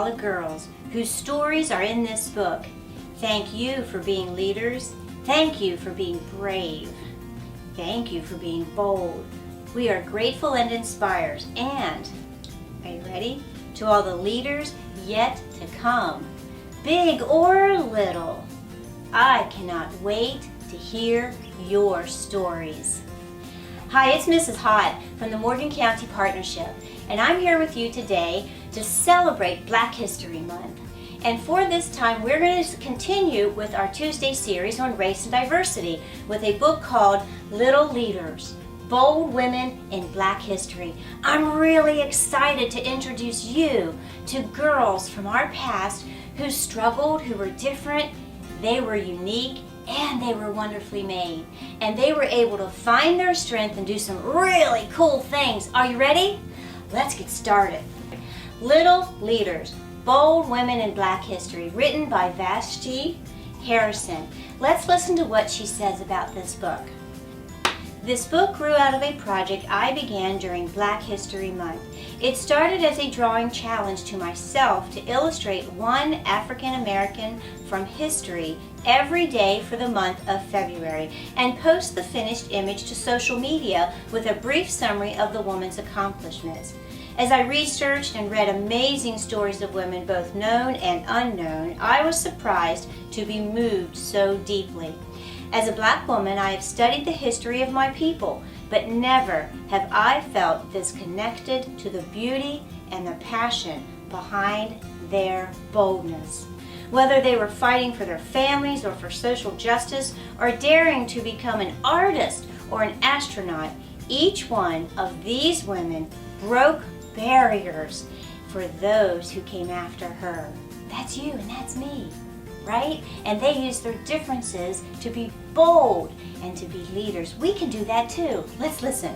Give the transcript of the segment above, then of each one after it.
all the girls whose stories are in this book. Thank you for being leaders. Thank you for being brave. Thank you for being bold. We are grateful and inspired. And, are you ready? To all the leaders yet to come, big or little, I cannot wait to hear your stories. Hi, it's Mrs. Hott from the Morgan County Partnership, and I'm here with you today to celebrate Black History Month. And for this time, we're going to continue with our Tuesday series on race and diversity with a book called Little Leaders, Bold Women in Black History. I'm really excited to introduce you to girls from our past who struggled, who were different, they were unique, and they were wonderfully made. And they were able to find their strength and do some really cool things. Are you ready? Let's get started. Little Leaders, Bold Women in Black History, written by Vashti. Let's listen to what she says about this book. This book grew out of a project I began during Black History Month. It started as a drawing challenge to myself to illustrate one African American from history every day for the month of February and post the finished image to social media with a brief summary of the woman's accomplishments. As I researched and read amazing stories of women, both known and unknown, I was surprised to be moved so deeply. As a Black woman, I have studied the history of my people, but never have I felt this connected to the beauty and the passion behind their boldness. Whether they were fighting for their families or for social justice, or daring to become an artist or an astronaut, each one of these women broke barriers for those who came after her. That's you and that's me, right? And they used their differences to be bold and to be leaders. We can do that too. Let's listen.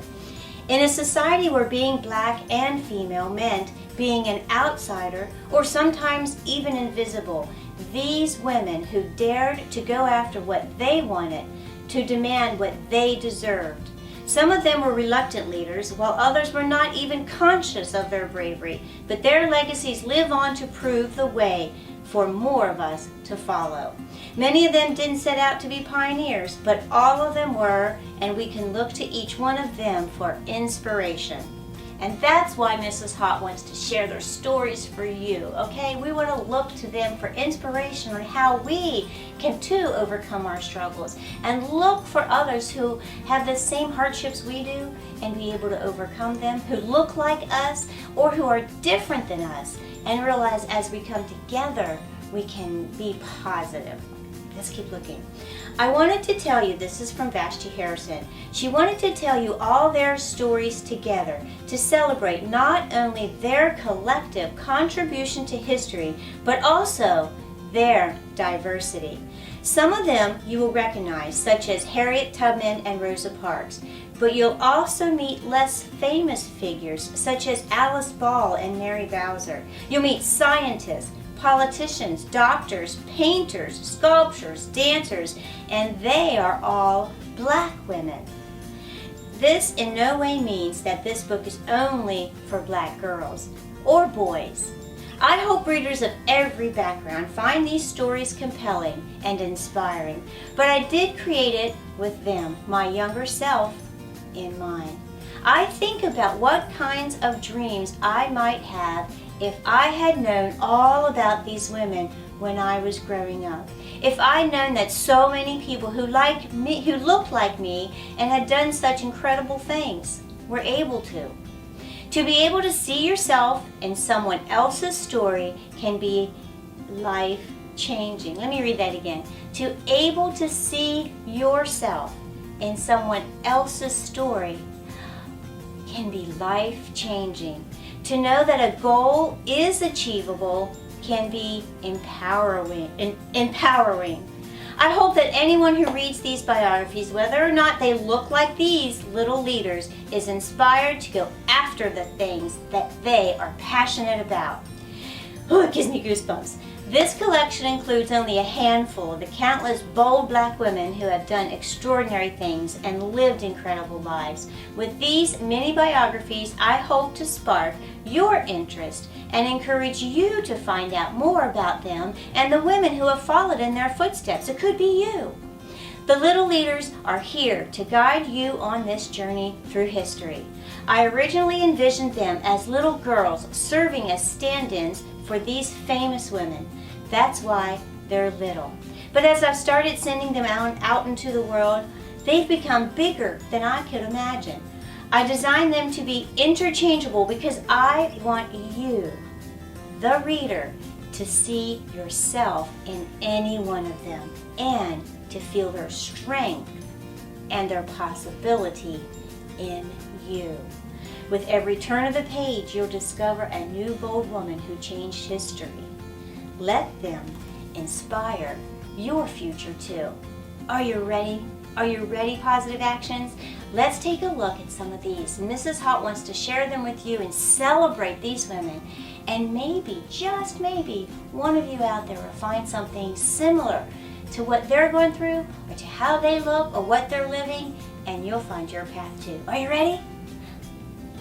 In a society where being Black and female meant being an outsider or sometimes even invisible, these women who dared to go after what they wanted, to demand what they deserved. Some of them were reluctant leaders, while others were not even conscious of their bravery, but their legacies live on to prove the way for more of us to follow. Many of them didn't set out to be pioneers, but all of them were, and we can look to each one of them for inspiration. And that's why Mrs. Hott wants to share their stories for you, okay? We want to look to them for inspiration on how we can too overcome our struggles, and look for others who have the same hardships we do and be able to overcome them, who look like us or who are different than us, and realize as we come together, we can be positive. Let's keep looking. I wanted to tell you, this is from Vashti. She wanted to tell you all their stories together to celebrate not only their collective contribution to history, but also their diversity. Some of them you will recognize, such as Harriet Tubman and Rosa Parks, but you'll also meet less famous figures, such as Alice Ball and Mary Bowser. You'll meet scientists, politicians, doctors, painters, sculptors, dancers, and they are all Black women. This in no way means that this book is only for Black girls or boys. I hope readers of every background find these stories compelling and inspiring, but I did create it with them, my younger self, in mind. I think about what kinds of dreams I might have if I had known all about these women when I was growing up. If I'd known that so many people who looked like me and had done such incredible things were able to. To be able to see yourself in someone else's story can be life-changing. Let me read that again. To able to see yourself in someone else's story can be life-changing. To know that a goal is achievable can be empowering. I hope that anyone who reads these biographies, whether or not they look like these little leaders, is inspired to go after the things that they are passionate about. Oh, it gives me goosebumps. This collection includes only a handful of the countless bold Black women who have done extraordinary things and lived incredible lives. With these mini biographies, I hope to spark your interest and encourage you to find out more about them and the women who have followed in their footsteps. It could be you. The Little Leaders are here to guide you on this journey through history. I originally envisioned them as little girls serving as stand-ins for these famous women. That's why they're little. But as I've started sending them out into the world, they've become bigger than I could imagine. I designed them to be interchangeable because I want you, the reader, to see yourself in any one of them and to feel their strength and their possibility in you. With every turn of the page, you'll discover a new bold woman who changed history. Let them inspire your future too. Are you ready? Are you ready, Positive Actions? Let's take a look at some of these. Mrs. Hott wants to share them with you and celebrate these women. And maybe, just maybe, one of you out there will find something similar to what they're going through or to how they look or what they're living, and you'll find your path too. Are you ready?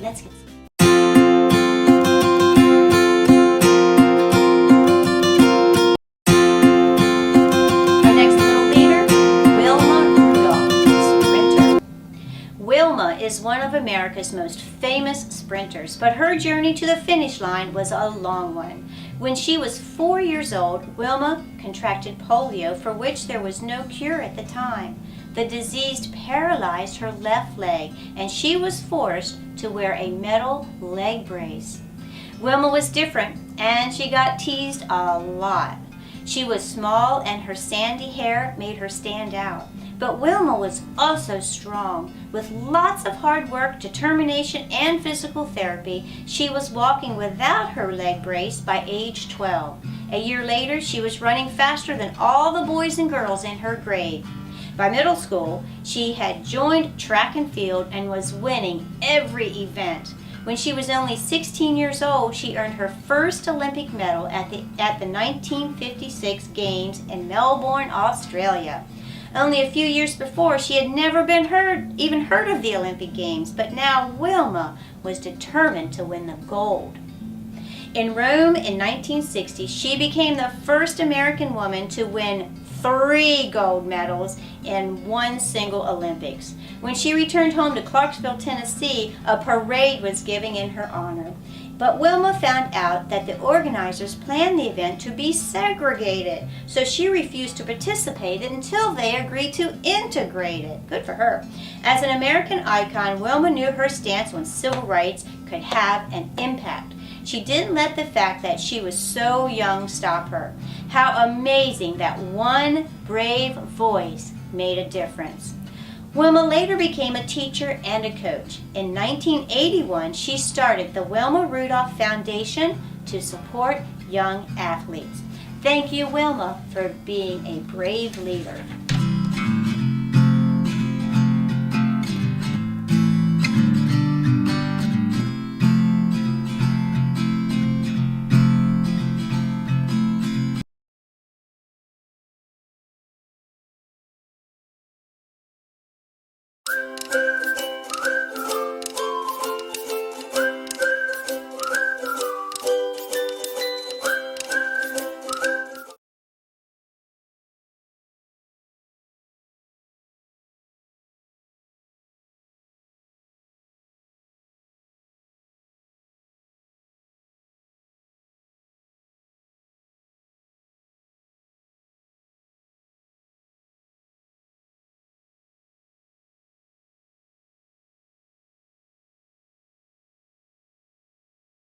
Let's get started. Our next little leader, Wilma Rudolph, sprinter. Wilma is one of America's most famous sprinters, but her journey to the finish line was a long one. When she was 4 years old, Wilma contracted polio, for which there was no cure at the time. The disease paralyzed her left leg, and she was forced to wear a metal leg brace. Wilma was different, and she got teased a lot. She was small, and her sandy hair made her stand out. But Wilma was also strong. With lots of hard work, determination, and physical therapy, she was walking without her leg brace by age 12. A year later, she was running faster than all the boys and girls in her grade. By middle school, she had joined track and field and was winning every event. When she was only 16 years old, she earned her first Olympic medal at the 1956 Games in Melbourne, Australia. Only a few years before, she had never even heard of the Olympic Games, but now Wilma was determined to win the gold. In Rome in 1960, she became the first American woman to win 3 gold medals in one single Olympics. When she returned home to Clarksville, Tennessee, a parade was given in her honor. But Wilma found out that the organizers planned the event to be segregated, so she refused to participate until they agreed to integrate it. Good for her. As an American icon, Wilma knew her stance on civil rights could have an impact. She didn't let the fact that she was so young stop her. How amazing that one brave voice made a difference. Wilma later became a teacher and a coach. In 1981, she started the Wilma Rudolph Foundation to support young athletes. Thank you, Wilma, for being a brave leader.